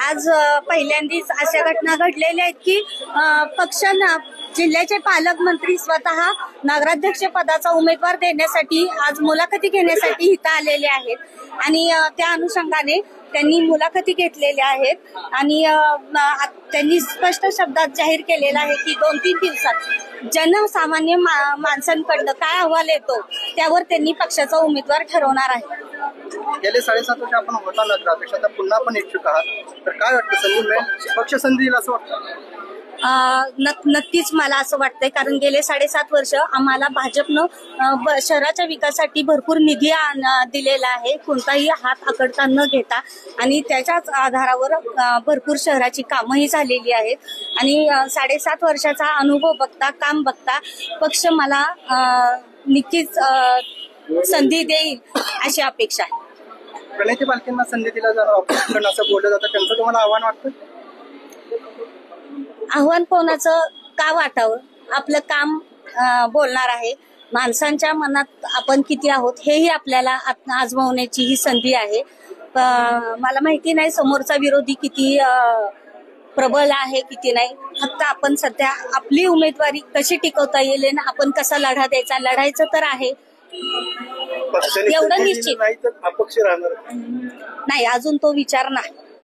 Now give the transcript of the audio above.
आज पहिल्यांदाच अशा घटना घडलेल्या आहेत की पक्षांना जिल्ह्याचे पालकमंत्री स्वतः नगराध्यक्ष पदाचा उमेदवार देण्यासाठी आज मुलाखती घेण्यासाठी इथं आलेले आहेत आणि त्या अनुषंगाने त्यांनी मुलाखती घेतलेल्या आहेत आणि त्यांनी स्पष्ट शब्दात जाहीर केलेलं आहे की 2-3 दिवसात जनसामान्य माणसांकडनं काय अहवाल येतो त्यावर त्यांनी पक्षाचा उमेदवार ठरवणार आहे. गेले 7.5 वर्ष आपण होता नगराध्यक्ष, आता पुन्हा पण इच्छुक आहात, तर काय वाटतं संधी मिळेल, पक्ष संधी दिला असं वाटतं? नक्कीच मला असं वाटतंय, कारण गेले 7.5 वर्ष आम्हाला भाजपनं शहराच्या विकासासाठी भरपूर निधी दिलेला आहे, कोणताही हात आकडता न घेता, आणि त्याच्याच आधारावर भरपूर शहराची कामंही झालेली आहेत आणि 7.5 वर्षाचा अनुभव बघता, काम बघता पक्ष मला नक्कीच संधी देईल अशी अपेक्षा आहे. प्रणिती बालकेंना संधी दिला जाणार असं बोललं जातं, त्यांचं तुम्हाला आव्हान वाटतं? आव्हान कोणाचं का वाटावं, आपलं काम बोलणार आहे. माणसांच्या मनात आपण किती आहोत हेही आपल्याला आजमावण्याची ही संधी आहे. मला माहिती नाही समोरचा विरोधी किती प्रबल आहे किती नाही, फक्त आपण सध्या आपली उमेदवारी कशी टिकवता येईल आणि आपण कसा लढा द्यायचा, लढायचं तर आहे एवढं निश्चित नाही, तर अपक्ष राहणार नाही, अजून तो विचार नाही.